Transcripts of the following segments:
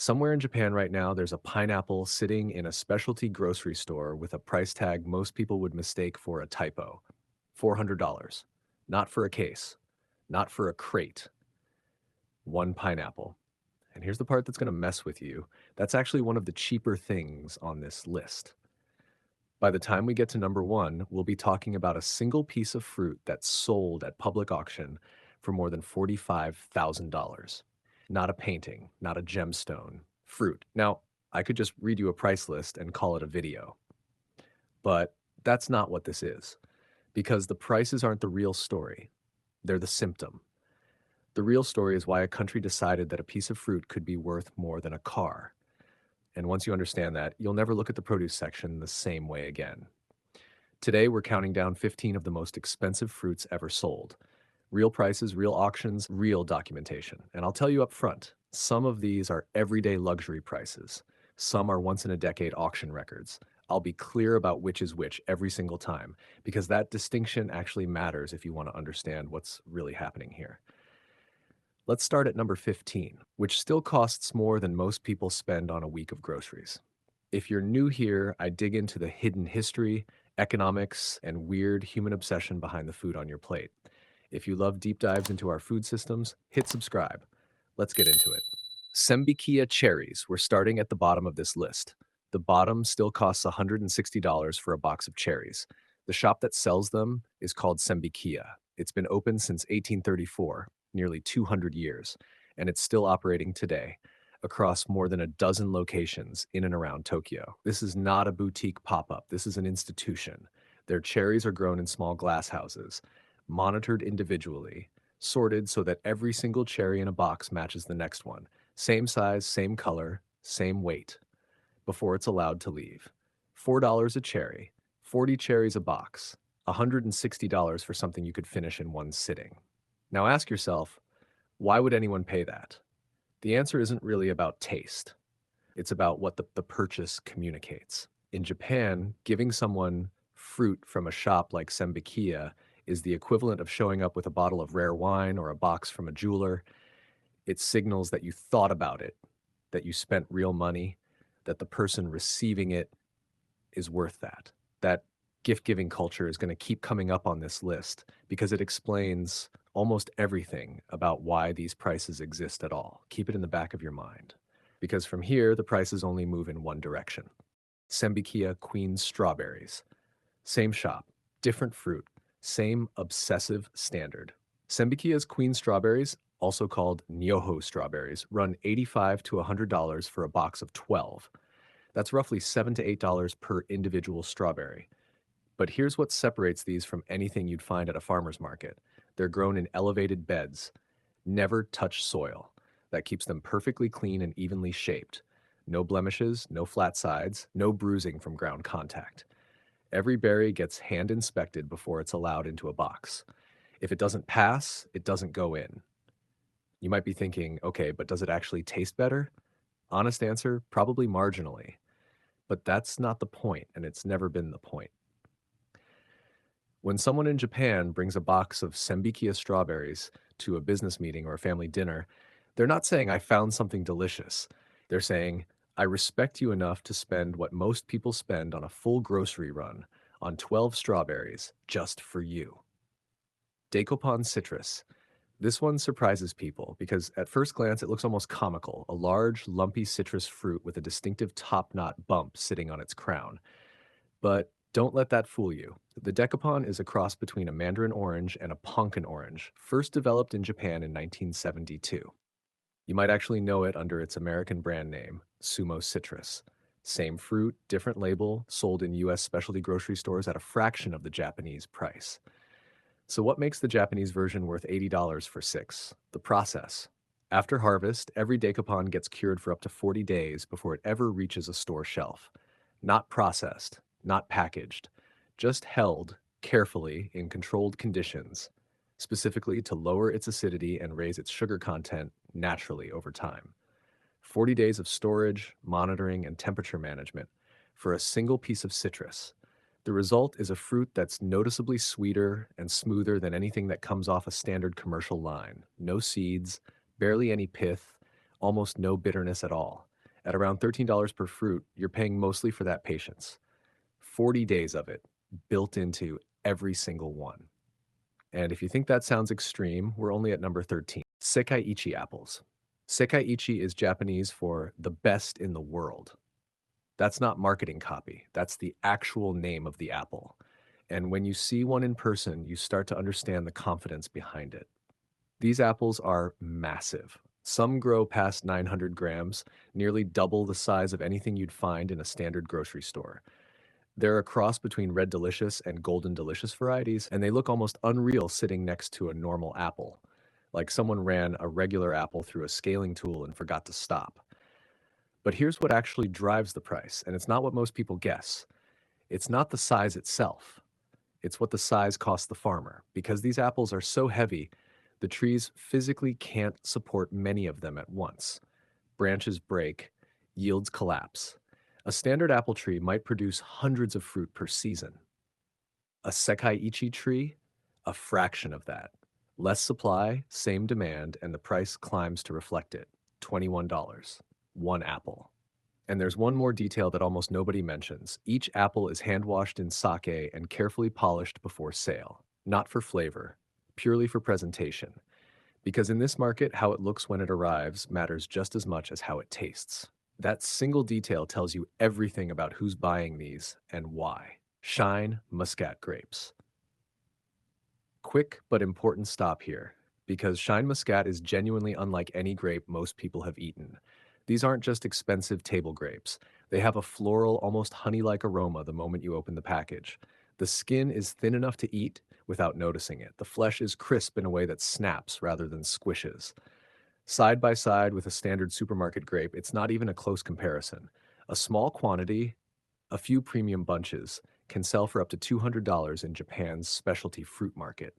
Somewhere in Japan right now, there's a pineapple sitting in a specialty grocery store with a price tag most people would mistake for a typo. $400. Not for a case, not for a crate, one pineapple. And here's the part that's going to mess with you. That's actually one of the cheaper things on this list. By the time we get to number one, we'll be talking about a single piece of fruit that's sold at public auction for more than $45,000. Not a painting, not a gemstone, fruit. Now, I could just read you a price list and call it a video, but that's not what this is because the prices aren't the real story, they're the symptom. The real story is why a country decided that a piece of fruit could be worth more than a car. And once you understand that, you'll never look at the produce section the same way again. Today, we're counting down 15 of the most expensive fruits ever sold. Real prices, real auctions, real documentation. And I'll tell you up front, some of these are everyday luxury prices. Some are once in a decade auction records. I'll be clear about which is which every single time, because that distinction actually matters if you want to understand what's really happening here. Let's start at number 15, which still costs more than most people spend on a week of groceries. If you're new here, I dig into the hidden history, economics, and weird human obsession behind the food on your plate. If you love deep dives into our food systems, hit subscribe. Let's get into it. Sembikiya Cherries, we're starting at the bottom of this list. The bottom still costs $160 for a box of cherries. The shop that sells them is called Sembikiya. It's been open since 1834, nearly 200 years, and it's still operating today across more than a dozen locations in and around Tokyo. This is not a boutique pop-up. This is an institution. Their cherries are grown in small glass houses, monitored individually, sorted so that every single cherry in a box matches the next one. Same size, same color, same weight before it's allowed to leave. $4 a cherry, 40 cherries a box, $160 for something you could finish in one sitting. Now ask yourself, why would anyone pay that? The answer isn't really about taste. It's about what the purchase communicates. In Japan, giving someone fruit from a shop like Sembikiya is the equivalent of showing up with a bottle of rare wine or a box from a jeweler. It signals that you thought about it, that you spent real money, that the person receiving it is worth that. That gift giving culture is going to keep coming up on this list because it explains almost everything about why these prices exist at all. Keep it in the back of your mind. Because from here, the prices only move in one direction. Sembikiya Queen's Strawberries. Same shop, different fruit, same obsessive standard. Sembikiya's Queen Strawberries, also called Nyoho strawberries, run $85 to $100 for a box of 12. That's roughly $7 to $8 per individual strawberry. But here's what separates these from anything you'd find at a farmer's market. They're grown in elevated beds, never touch soil. That keeps them perfectly clean and evenly shaped. No blemishes, no flat sides, no bruising from ground contact. Every berry gets hand inspected before it's allowed into a box. If it doesn't pass, it doesn't go in. You might be thinking, okay, but does it actually taste better? Honest answer, probably marginally. But that's not the point, and it's never been the point. When someone in Japan brings a box of Sembikia strawberries to a business meeting or a family dinner, they're not saying, I found something delicious. They're saying, I respect you enough to spend what most people spend on a full grocery run on 12 strawberries just for you. Dekopon Citrus. This one surprises people because at first glance it looks almost comical, a large, lumpy citrus fruit with a distinctive top knot bump sitting on its crown. But don't let that fool you. The Dekopon is a cross between a mandarin orange and a pumpkin orange, first developed in Japan in 1972. You might actually know it under its American brand name, Sumo Citrus. Same fruit, different label, sold in US specialty grocery stores at a fraction of the Japanese price. So what makes the Japanese version worth $80 for six? The process. After harvest, every Dekopon gets cured for up to 40 days before it ever reaches a store shelf. Not processed, not packaged, just held carefully in controlled conditions, specifically to lower its acidity and raise its sugar content naturally over time. 40 days of storage, monitoring, and temperature management for a single piece of citrus. The result is a fruit that's noticeably sweeter and smoother than anything that comes off a standard commercial line. No seeds, barely any pith, almost no bitterness at all. At around $13 per fruit, you're paying mostly for that patience. 40 days of it built into every single one. And if you think that sounds extreme, we're only at number 13. Sekai-Ichi Apples. Sekai-Ichi is Japanese for the best in the world. That's not marketing copy. That's the actual name of the apple. And when you see one in person, you start to understand the confidence behind it. These apples are massive. Some grow past 900 grams, nearly double the size of anything you'd find in a standard grocery store. They're a cross between Red Delicious and Golden Delicious varieties, and they look almost unreal sitting next to a normal apple, like someone ran a regular apple through a scaling tool and forgot to stop. But here's what actually drives the price, and it's not what most people guess. It's not the size itself. It's what the size costs the farmer. Because these apples are so heavy, the trees physically can't support many of them at once. Branches break, yields collapse. A standard apple tree might produce hundreds of fruit per season. A Sekai-Ichi tree, a fraction of that. Less supply, same demand, and the price climbs to reflect it. $21. One apple. And there's one more detail that almost nobody mentions. Each apple is hand-washed in sake and carefully polished before sale. Not for flavor, purely for presentation. Because in this market, how it looks when it arrives matters just as much as how it tastes. That single detail tells you everything about who's buying these and why. Shine Muscat grapes. Quick but important stop here, because Shine Muscat is genuinely unlike any grape most people have eaten. These aren't just expensive table grapes. They have a floral, almost honey-like aroma the moment you open the package. The skin is thin enough to eat without noticing it. The flesh is crisp in a way that snaps rather than squishes. Side by side with a standard supermarket grape, it's not even a close comparison. A small quantity, a few premium bunches, can sell for up to $200 in Japan's specialty fruit market.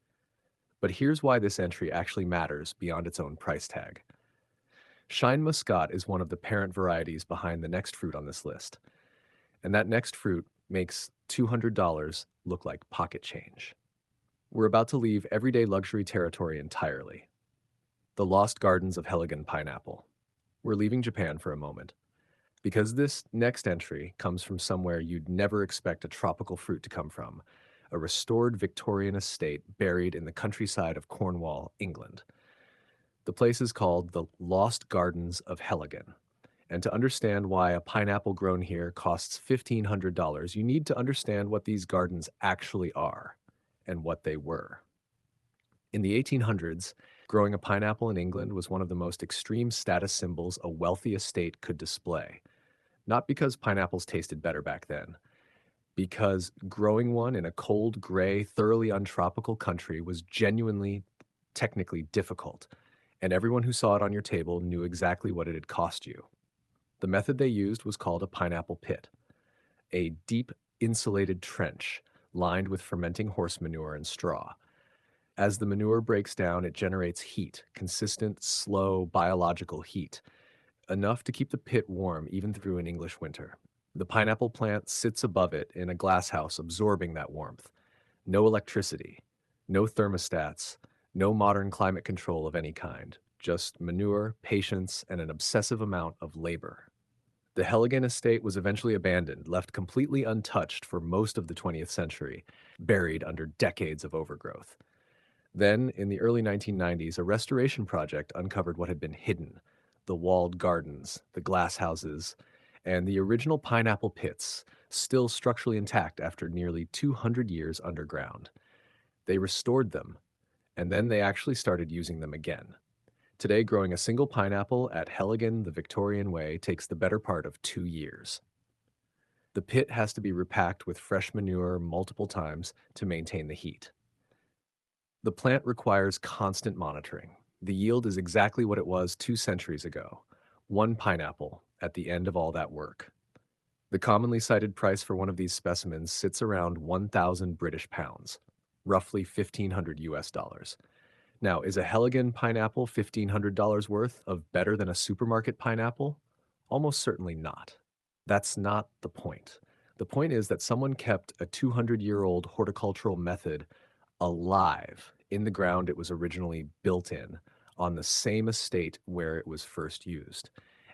But here's why this entry actually matters beyond its own price tag. Shine Muscat is one of the parent varieties behind the next fruit on this list. And that next fruit makes $200 look like pocket change. We're about to leave everyday luxury territory entirely. The Lost Gardens of Heligan Pineapple. We're leaving Japan for a moment, because this next entry comes from somewhere you'd never expect a tropical fruit to come from, a restored Victorian estate buried in the countryside of Cornwall, England. The place is called the Lost Gardens of Heligan. And to understand why a pineapple grown here costs $1,500, you need to understand what these gardens actually are and what they were. In the 1800s, growing a pineapple in England was one of the most extreme status symbols a wealthy estate could display. Not because pineapples tasted better back then, because growing one in a cold, gray, thoroughly untropical country was genuinely, technically difficult, and everyone who saw it on your table knew exactly what it had cost you. The method they used was called a pineapple pit, a deep, insulated trench lined with fermenting horse manure and straw. As the manure breaks down, it generates heat, consistent, slow, biological heat, enough to keep the pit warm even through an English winter. The pineapple plant sits above it in a glasshouse, absorbing that warmth. No electricity, no thermostats, no modern climate control of any kind, just manure, patience, and an obsessive amount of labor. The Heligan estate was eventually abandoned, left completely untouched for most of the 20th century, buried under decades of overgrowth. Then, in the early 1990s, a restoration project uncovered what had been hidden: the walled gardens, the glass houses, and the original pineapple pits, still structurally intact after nearly 200 years underground. They restored them, and then they actually started using them again. Today, growing a single pineapple at Heligan the Victorian way takes the better part of 2 years. The pit has to be repacked with fresh manure multiple times to maintain the heat. The plant requires constant monitoring. The yield is exactly what it was 2 centuries ago: one pineapple at the end of all that work. The commonly cited price for one of these specimens sits around 1,000 British pounds, roughly 1,500 US dollars. Now, is a Heligan pineapple $1,500 worth of better than a supermarket pineapple? Almost certainly not. That's not the point. The point is that someone kept a 200-year-old horticultural method alive in the ground it was originally built in, on the same estate where it was first used.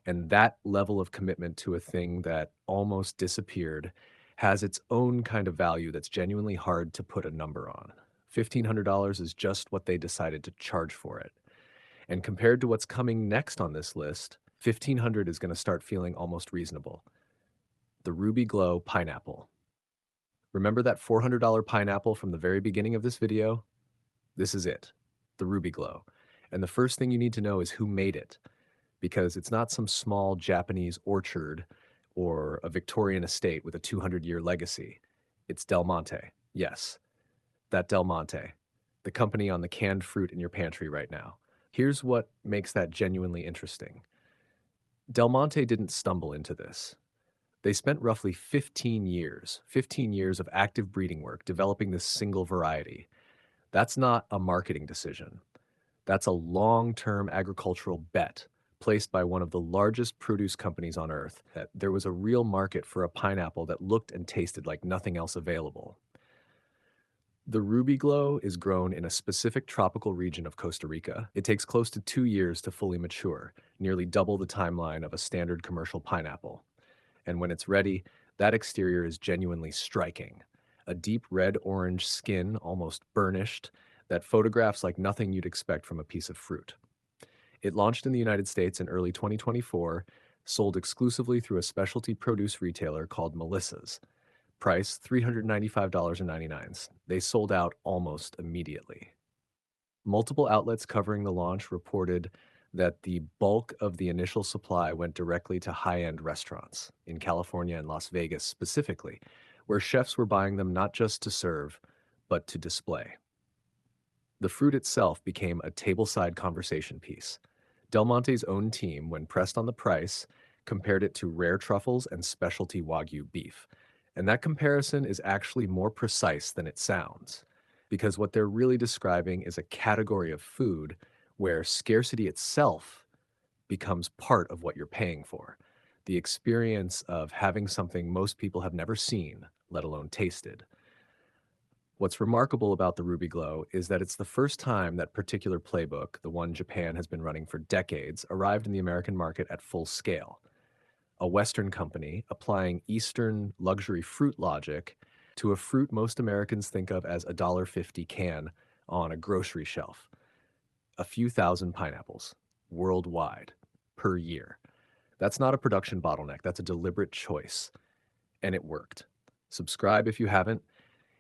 And that level of commitment to a thing that almost disappeared has its own kind of value that's genuinely hard to put a number on. $1,500 is just what they decided to charge for it. And compared to what's coming next on this list, 1,500 is going to start feeling almost reasonable. The Rubyglow Pineapple. Remember that $400 pineapple from the very beginning of this video? This is it, the Rubyglow. And the first thing you need to know is who made it, because it's not some small Japanese orchard or a Victorian estate with a 200-year legacy. It's Del Monte. Yes, that Del Monte, the company on the canned fruit in your pantry right now. Here's what makes that genuinely interesting. Del Monte didn't stumble into this. They spent roughly 15 years of active breeding work developing this single variety. That's not a marketing decision. That's a long-term agricultural bet placed by one of the largest produce companies on earth that there was a real market for a pineapple that looked and tasted like nothing else available. The Rubyglow is grown in a specific tropical region of Costa Rica. It takes close to 2 years to fully mature, nearly double the timeline of a standard commercial pineapple. And when it's ready, that exterior is genuinely striking. A deep red-orange skin, almost burnished, that photographs like nothing you'd expect from a piece of fruit. It launched in the United States in early 2024, sold exclusively through a specialty produce retailer called Melissa's. Price $395.99. They sold out almost immediately. Multiple outlets covering the launch reported that the bulk of the initial supply went directly to high-end restaurants in California and Las Vegas specifically, where chefs were buying them not just to serve, but to display. The fruit itself became a tableside conversation piece. Del Monte's own team, when pressed on the price, compared it to rare truffles and specialty Wagyu beef. And that comparison is actually more precise than it sounds, because what they're really describing is a category of food where scarcity itself becomes part of what you're paying for. The experience of having something most people have never seen, let alone tasted. What's remarkable about the Rubyglow is that it's the first time that particular playbook, the one Japan has been running for decades, arrived in the American market at full scale. A Western company applying Eastern luxury fruit logic to a fruit most Americans think of as a $1.50 can on a grocery shelf. A few thousand pineapples worldwide per year. That's not a production bottleneck, that's a deliberate choice. And it worked. Subscribe if you haven't.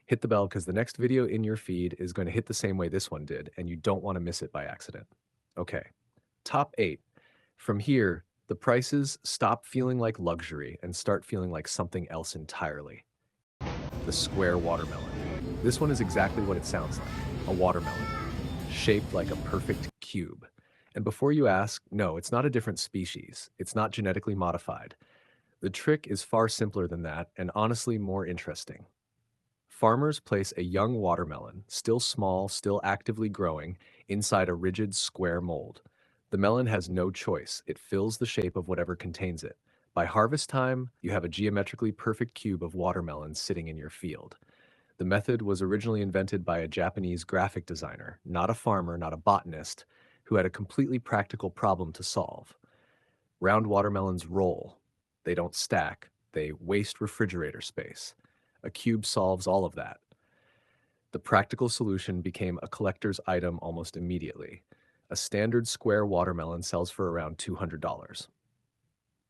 Hit the bell because the next video in your feed is going to hit the same way this one did, and you don't want to miss it by accident. Okay, top 8. From here, the prices stop feeling like luxury and start feeling like something else entirely. The square watermelon. This one is exactly what it sounds like, a watermelon, shaped like a perfect cube. And before you ask, no, it's not a different species. It's not genetically modified. The trick is far simpler than that, and honestly more interesting. Farmers place a young watermelon, still small, still actively growing, inside a rigid square mold. The melon has no choice. It fills the shape of whatever contains it. By harvest time, you have a geometrically perfect cube of watermelon sitting in your field. The method was originally invented by a Japanese graphic designer, not a farmer, not a botanist, who had a completely practical problem to solve. Round watermelons roll. They don't stack. They waste refrigerator space. A cube solves all of that. The practical solution became a collector's item almost immediately. A standard square watermelon sells for around $200.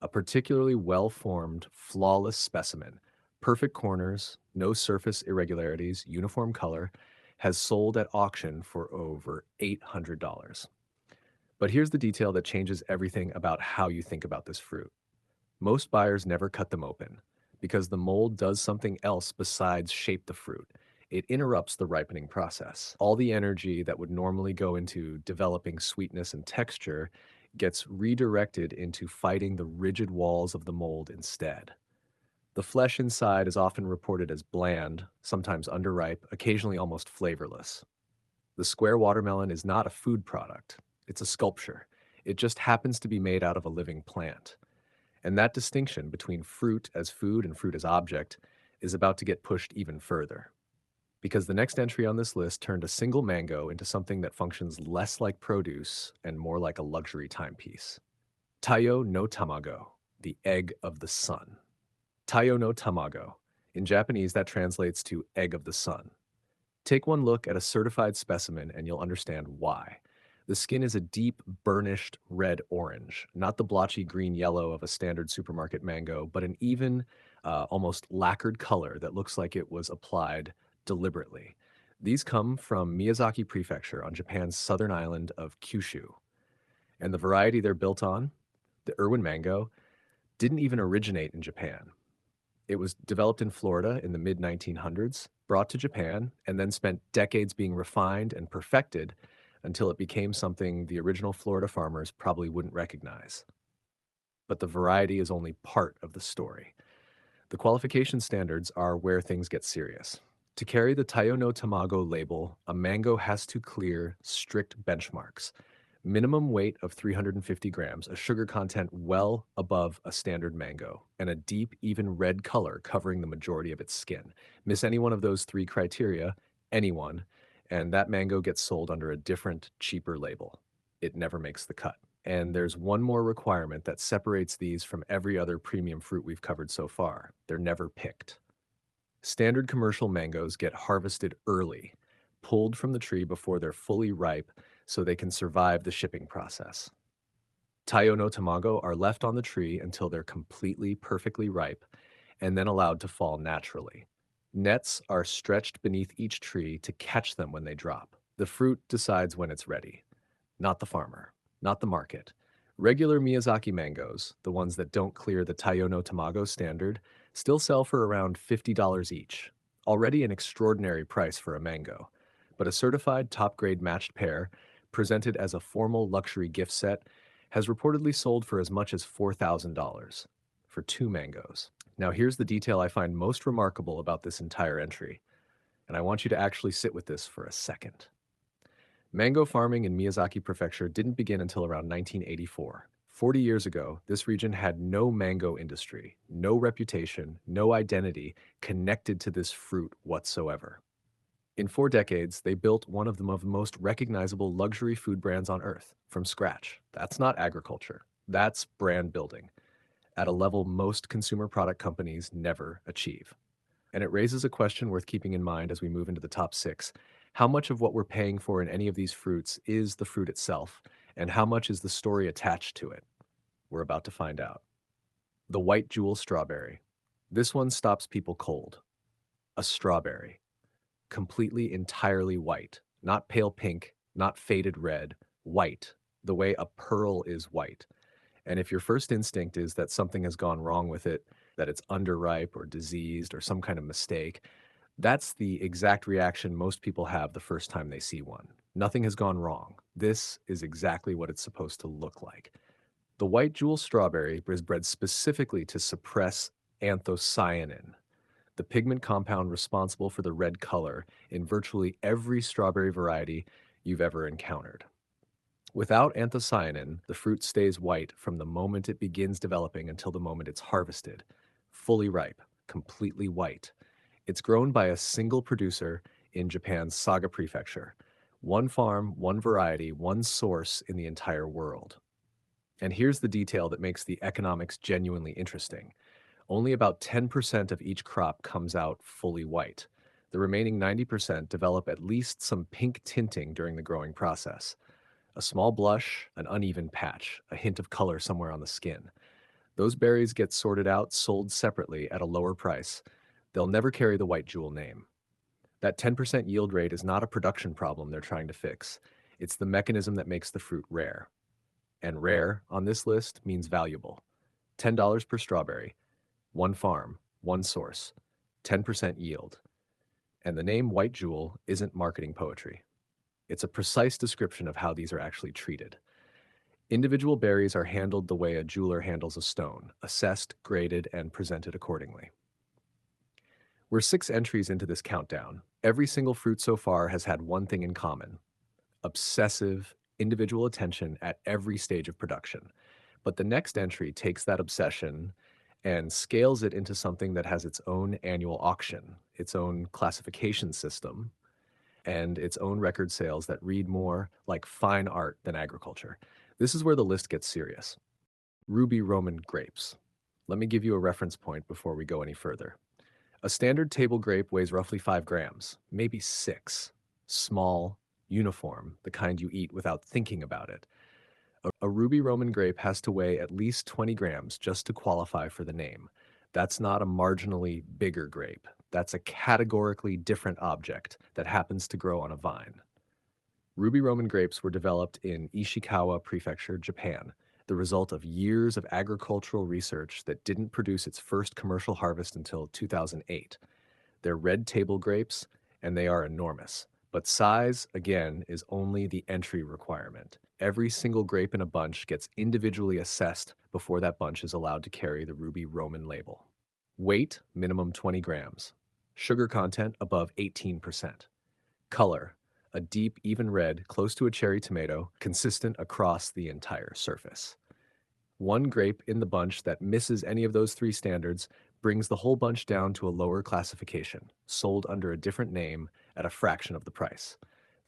A particularly well-formed, flawless specimen, perfect corners, no surface irregularities, uniform color, has sold at auction for over $800. But here's the detail that changes everything about how you think about this fruit. Most buyers never cut them open, because the mold does something else besides shape the fruit. It interrupts the ripening process. All the energy that would normally go into developing sweetness and texture gets redirected into fighting the rigid walls of the mold instead. The flesh inside is often reported as bland, sometimes underripe, occasionally almost flavorless. The square watermelon is not a food product. It's a sculpture. It just happens to be made out of a living plant. And that distinction between fruit as food and fruit as object is about to get pushed even further. Because the next entry on this list turned a single mango into something that functions less like produce and more like a luxury timepiece. Taiyo no Tamago, the egg of the sun. Taiyo no Tamago. In Japanese, that translates to egg of the sun. Take one look at a certified specimen and you'll understand why. The skin is a deep, burnished red-orange, not the blotchy green-yellow of a standard supermarket mango, but an even, almost lacquered color that looks like it was applied deliberately. These come from Miyazaki Prefecture on Japan's southern island of Kyushu. And the variety they're built on, the Irwin mango, didn't even originate in Japan. It was developed in Florida in the mid 1900s, brought to Japan, and then spent decades being refined and perfected until it became something the original Florida farmers probably wouldn't recognize. But the variety is only part of the story. The qualification standards are where things get serious. To carry the Taiyo no Tamago label, a mango has to clear strict benchmarks. Minimum weight of 350 grams, a sugar content well above a standard mango, and a deep, even red color covering the majority of its skin. Miss any one of those three criteria, anyone, and that mango gets sold under a different, cheaper label. It never makes the cut. And there's one more requirement that separates these from every other premium fruit we've covered so far. They're never picked. Standard commercial mangoes get harvested early, pulled from the tree before they're fully ripe so they can survive the shipping process. Taiyo no Tamago are left on the tree until they're completely, perfectly ripe and then allowed to fall naturally. Nets are stretched beneath each tree to catch them when they drop. The fruit decides when it's ready, not the farmer, not the market. Regular Miyazaki mangoes, the ones that don't clear the Taiyo no Tamago standard, still sell for around $50 each, already an extraordinary price for a mango. But a certified top-grade matched pair, presented as a formal luxury gift set, has reportedly sold for as much as $4,000 for two mangoes. Now here's the detail I find most remarkable about this entire entry, and I want you to actually sit with this for a second. Mango farming in Miyazaki Prefecture didn't begin until around 1984. 40 years ago, this region had no mango industry, no reputation, no identity connected to this fruit whatsoever. In 4 decades, they built one of the most recognizable luxury food brands on earth from scratch. That's not agriculture. That's brand building at a level most consumer product companies never achieve. And it raises a question worth keeping in mind as we move into the top six. How much of what we're paying for in any of these fruits is the fruit itself, and how much is the story attached to it? We're about to find out. The white jewel strawberry. This one stops people cold. A strawberry. Completely, entirely white. Not pale pink, not faded red. White. The way a pearl is white. And if your first instinct is that something has gone wrong with it, that it's underripe or diseased or some kind of mistake, that's the exact reaction most people have the first time they see one. Nothing has gone wrong. This is exactly what it's supposed to look like. The white jewel strawberry is bred specifically to suppress anthocyanin, the pigment compound responsible for the red color in virtually every strawberry variety you've ever encountered. Without anthocyanin, the fruit stays white from the moment it begins developing until the moment it's harvested, fully ripe, completely white. It's grown by a single producer in Japan's Saga Prefecture. One farm, one variety, one source in the entire world. And here's the detail that makes the economics genuinely interesting. Only about 10% of each crop comes out fully white. The remaining 90% develop at least some pink tinting during the growing process. A small blush, an uneven patch, a hint of color somewhere on the skin. Those berries get sorted out, sold separately at a lower price. They'll never carry the white jewel name. That 10% yield rate is not a production problem they're trying to fix. It's the mechanism that makes the fruit rare. And rare, on this list, means valuable. $10 per strawberry, one farm, one source, 10% yield. And the name White Jewel isn't marketing poetry. It's a precise description of how these are actually treated. Individual berries are handled the way a jeweler handles a stone, assessed, graded, and presented accordingly. We're 6 entries into this countdown. Every single fruit so far has had one thing in common: obsessive, individual attention at every stage of production. But the next entry takes that obsession and scales it into something that has its own annual auction, its own classification system, and its own record sales that read more like fine art than agriculture. This is where the list gets serious. Ruby Roman grapes. Let me give you a reference point before we go any further. A standard table grape weighs roughly 5 grams, maybe 6. Small, uniform, the kind you eat without thinking about it. A ruby Roman grape has to weigh at least 20 grams just to qualify for the name. That's not a marginally bigger grape. That's a categorically different object that happens to grow on a vine. Ruby Roman grapes were developed in Ishikawa Prefecture, Japan, the result of years of agricultural research that didn't produce its first commercial harvest until 2008. They're red table grapes, and they are enormous. But size, again, is only the entry requirement. Every single grape in a bunch gets individually assessed before that bunch is allowed to carry the Ruby Roman label. Weight, minimum 20 grams. Sugar content, above 18%. Color, a deep, even red, close to a cherry tomato, consistent across the entire surface. One grape in the bunch that misses any of those three standards brings the whole bunch down to a lower classification, sold under a different name at a fraction of the price.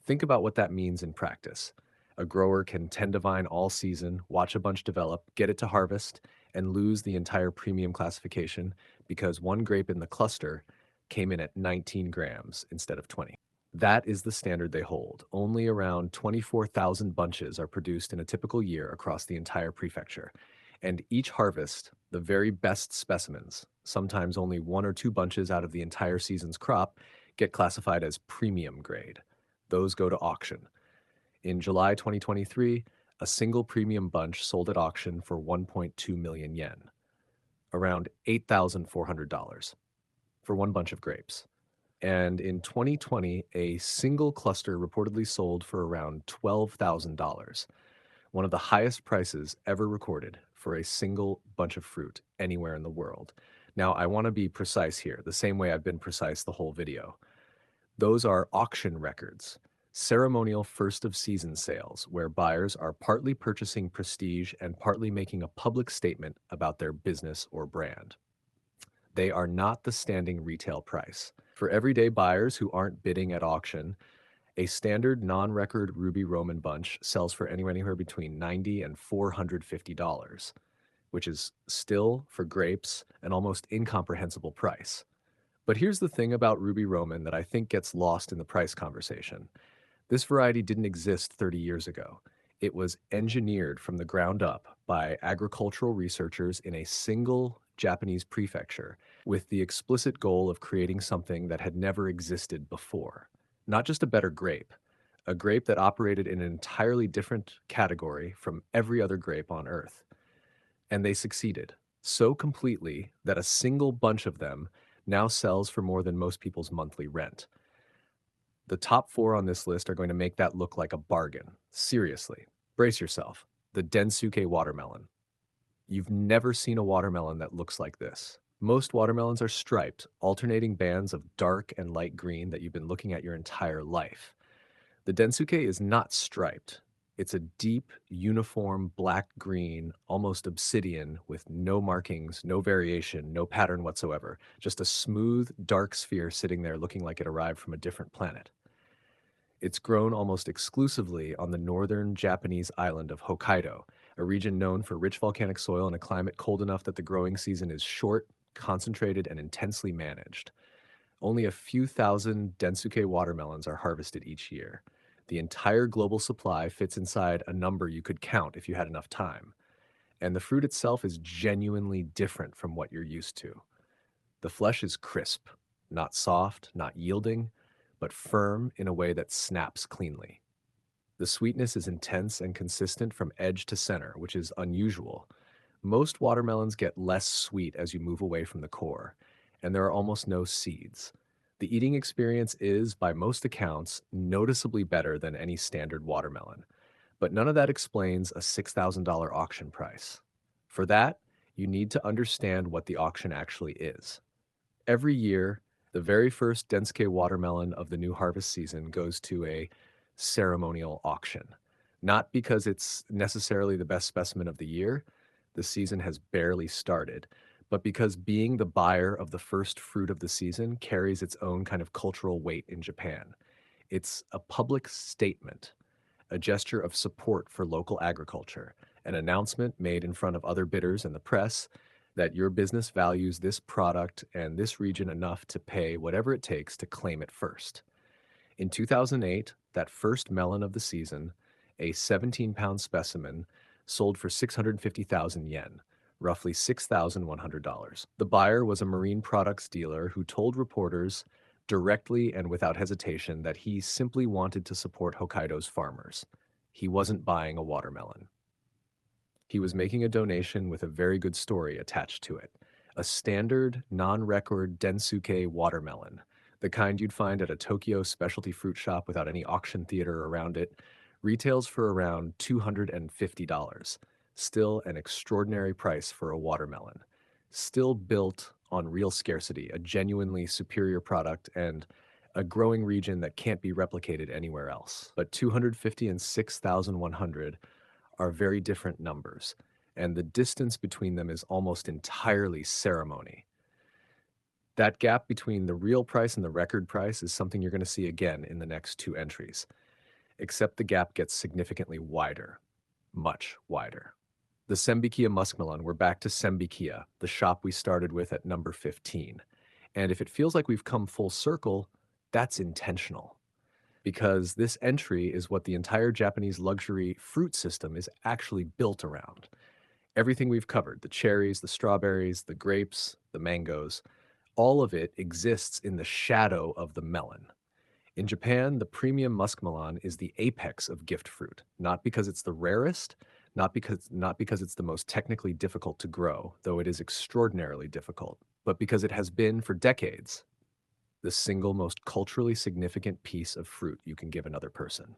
Think about what that means in practice. A grower can tend a vine all season, watch a bunch develop, get it to harvest, and lose the entire premium classification because one grape in the cluster came in at 19 grams instead of 20. That is the standard they hold. Only around 24,000 bunches are produced in a typical year across the entire prefecture. And each harvest, the very best specimens, sometimes only one or two bunches out of the entire season's crop, get classified as premium grade. Those go to auction. In July 2023, a single premium bunch sold at auction for 1.2 million yen, around $8,400 for one bunch of grapes. And in 2020, a single cluster reportedly sold for around $12,000, one of the highest prices ever recorded for a single bunch of fruit anywhere in the world. Now, I want to be precise here, the same way I've been precise the whole video. Those are auction records, ceremonial first of season sales, where buyers are partly purchasing prestige and partly making a public statement about their business or brand. They are not the standing retail price. For everyday buyers who aren't bidding at auction, a standard non-record Ruby Roman bunch sells for anywhere between $90 and $450, which is still, for grapes, an almost incomprehensible price. But here's the thing about Ruby Roman that I think gets lost in the price conversation. This variety didn't exist 30 years ago. It was engineered from the ground up by agricultural researchers in a single Japanese prefecture with the explicit goal of creating something that had never existed before. Not just a grape that operated in an entirely different category from every other grape on earth. And they succeeded so completely that a single bunch of them now sells for more than most people's monthly rent. The top 4 on this list are going to make that look like a bargain. Seriously, brace yourself. The Densuke watermelon. You've never seen a watermelon that looks like this. Most watermelons are striped, alternating bands of dark and light green that you've been looking at your entire life. The Densuke is not striped. It's a deep, uniform black-green, almost obsidian, with no markings, no variation, no pattern whatsoever. Just a smooth, dark sphere sitting there looking like it arrived from a different planet. It's grown almost exclusively on the northern Japanese island of Hokkaido, a region known for rich volcanic soil and a climate cold enough that the growing season is short, concentrated, and intensely managed. Only a few thousand Densuke watermelons are harvested each year. The entire global supply fits inside a number you could count if you had enough time. And the fruit itself is genuinely different from what you're used to. The flesh is crisp, not soft, not yielding, but firm in a way that snaps cleanly. The sweetness is intense and consistent from edge to center, which is unusual. Most watermelons get less sweet as you move away from the core, and there are almost no seeds. The eating experience is, by most accounts, noticeably better than any standard watermelon, but none of that explains a $6,000 auction price. For that, you need to understand what the auction actually is. Every year, the very first Densuke watermelon of the new harvest season goes to a ceremonial auction. Not because it's necessarily the best specimen of the year, the season has barely started, but because being the buyer of the first fruit of the season carries its own kind of cultural weight in Japan. It's a public statement, a gesture of support for local agriculture, an announcement made in front of other bidders and the press that your business values this product and this region enough to pay whatever it takes to claim it first. In 2008, that first melon of the season, a 17-pound specimen, sold for 650,000 yen, roughly $6,100. The buyer was a marine products dealer who told reporters directly and without hesitation that he simply wanted to support Hokkaido's farmers. He wasn't buying a watermelon. He was making a donation with a very good story attached to it. A standard, non-record Densuke watermelon, the kind you'd find at a Tokyo specialty fruit shop without any auction theater around it, retails for around $250. Still an extraordinary price for a watermelon. Still built on real scarcity, a genuinely superior product, and a growing region that can't be replicated anywhere else. But 250 and 6,100 are very different numbers, and the distance between them is almost entirely ceremony. That gap between the real price and the record price is something you're going to see again in the next two entries, except the gap gets significantly wider, much wider. The Sembikiya muskmelon, we're back to Sembikiya, the shop we started with at number 15. And if it feels like we've come full circle, that's intentional. Because this entry is what the entire Japanese luxury fruit system is actually built around. Everything we've covered, the cherries, the strawberries, the grapes, the mangoes, all of it exists in the shadow of the melon. In Japan, the premium muskmelon is the apex of gift fruit, not because it's the rarest, not because it's the most technically difficult to grow, though it is extraordinarily difficult, but because it has been for decades the single most culturally significant piece of fruit you can give another person.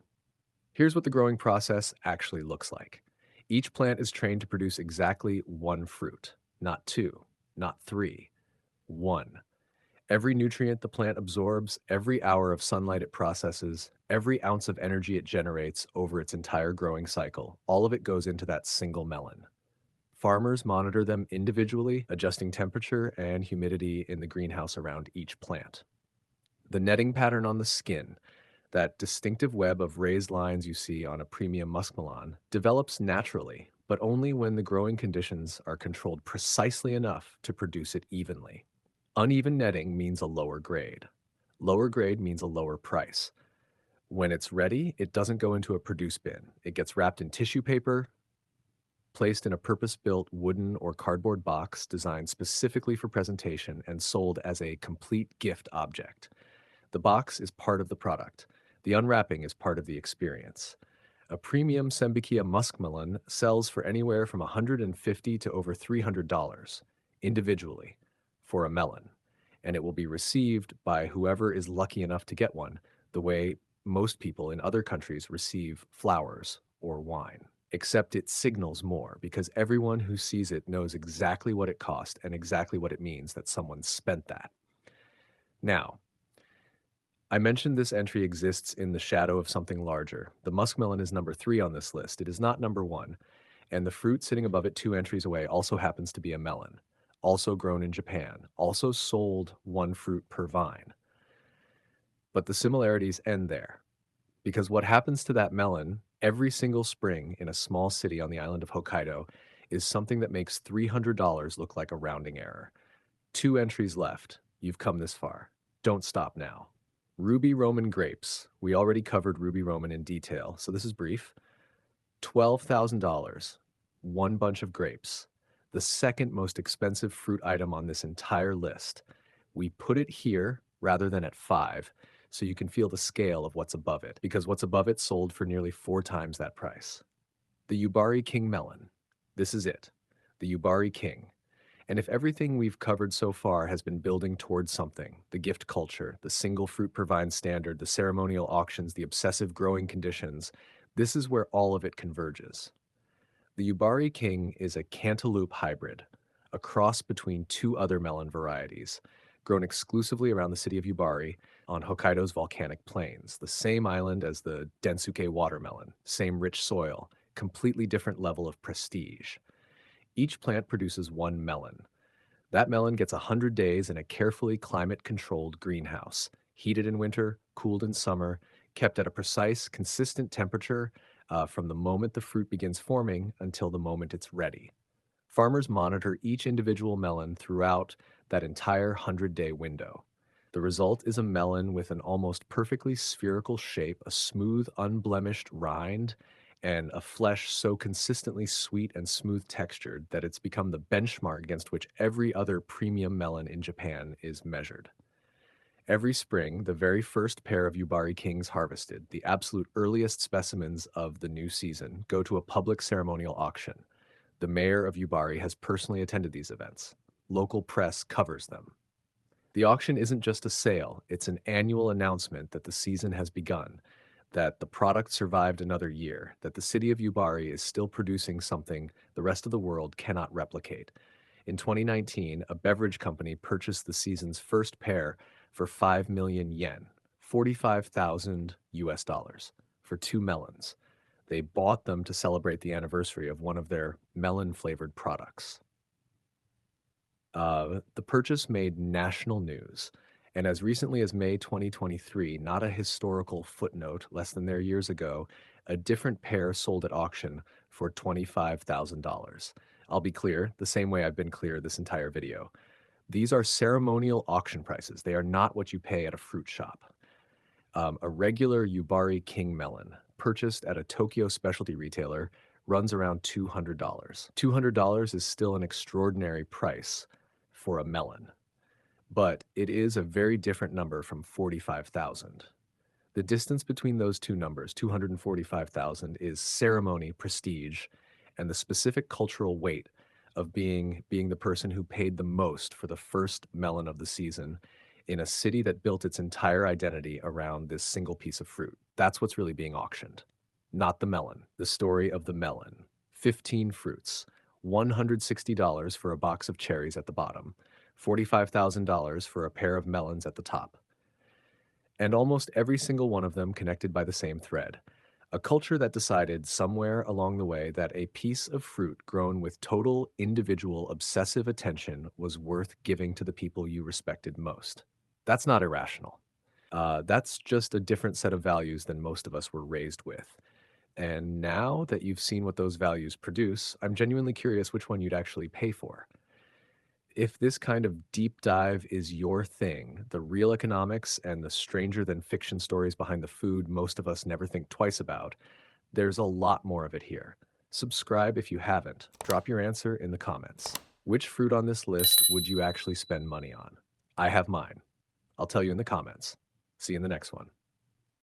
Here's what the growing process actually looks like. Each plant is trained to produce exactly one fruit, not two, not three, one. Every nutrient the plant absorbs, every hour of sunlight it processes, every ounce of energy it generates over its entire growing cycle, all of it goes into that single melon. Farmers monitor them individually, adjusting temperature and humidity in the greenhouse around each plant. The netting pattern on the skin, that distinctive web of raised lines you see on a premium muskmelon, develops naturally, but only when the growing conditions are controlled precisely enough to produce it evenly. Uneven netting means a lower grade. Lower grade means a lower price. When it's ready, it doesn't go into a produce bin. It gets wrapped in tissue paper, placed in a purpose-built wooden or cardboard box designed specifically for presentation and sold as a complete gift object. The box is part of the product. The unwrapping is part of the experience. A premium Sembikiya muskmelon sells for anywhere from $150 to over $300 individually for a melon, and it will be received by whoever is lucky enough to get one, the way most people in other countries receive flowers or wine. Except it signals more, because everyone who sees it knows exactly what it cost and exactly what it means that someone spent that. Now, I mentioned this entry exists in the shadow of something larger. The muskmelon is number 3 on this list. It is not number 1, and the fruit sitting above it 2 entries away also happens to be a melon, also grown in Japan, also sold one fruit per vine. But the similarities end there, because what happens to that melon every single spring in a small city on the island of Hokkaido is something that makes $300 look like a rounding error. 2 entries left. You've come this far. Don't stop now. Ruby Roman grapes. We already covered Ruby Roman in detail, so this is brief. $12,000. One bunch of grapes. The second most expensive fruit item on this entire list. We put it here rather than at 5, so you can feel the scale of what's above it, because what's above it sold for nearly 4 times that price. The Yubari King melon. This is it. The Yubari King. And if everything we've covered so far has been building towards something, the gift culture, the single fruit per vine standard, the ceremonial auctions, the obsessive growing conditions, this is where all of it converges. The Yubari King is a cantaloupe hybrid, a cross between 2 other melon varieties, grown exclusively around the city of Yubari on Hokkaido's volcanic plains, the same island as the Densuke watermelon, same rich soil, completely different level of prestige. Each plant produces one melon. That melon gets 100 days in a carefully climate-controlled greenhouse, heated in winter, cooled in summer, kept at a precise, consistent temperature, from the moment the fruit begins forming until the moment it's ready. Farmers monitor each individual melon throughout that entire 100-day window. The result is a melon with an almost perfectly spherical shape, a smooth, unblemished rind, and a flesh so consistently sweet and smooth textured that it's become the benchmark against which every other premium melon in Japan is measured. Every spring, the very first pair of Yubari Kings harvested, the absolute earliest specimens of the new season, go to a public ceremonial auction. The mayor of Yubari has personally attended these events. Local press covers them. The auction isn't just a sale, it's an annual announcement that the season has begun, that the product survived another year, that the city of Yubari is still producing something the rest of the world cannot replicate. In 2019, a beverage company purchased the season's first pair for 5 million yen, 45,000 US dollars, for two melons. They bought them to celebrate the anniversary of one of their melon flavored products. The purchase made national news, and as recently as May 2023, not a historical footnote, less than their years ago, a different pair sold at auction for $25,000. I'll be clear, the same way I've been clear this entire video. These are ceremonial auction prices. They are not what you pay at a fruit shop. A regular Yubari King melon, purchased at a Tokyo specialty retailer, runs around $200. $200 is still an extraordinary price for a melon, but it is a very different number from 45,000. The distance between those two numbers, 245,000, is ceremony, prestige, and the specific cultural weight of being the person who paid the most for the first melon of the season in a city that built its entire identity around this single piece of fruit. That's what's really being auctioned, not the melon. The story of the melon. 15 fruits, $160 for a box of cherries at the bottom, $45,000 for a pair of melons at the top, and almost every single one of them connected by the same thread. A culture that decided somewhere along the way that a piece of fruit grown with total individual obsessive attention was worth giving to the people you respected most. That's not irrational. That's just a different set of values than most of us were raised with. And now that you've seen what those values produce, I'm genuinely curious which one you'd actually pay for. If this kind of deep dive is your thing, the real economics and the stranger than fiction stories behind the food most of us never think twice about, there's a lot more of it here. Subscribe if you haven't. Drop your answer in the comments. Which fruit on this list would you actually spend money on? I have mine. I'll tell you in the comments. See you in the next one.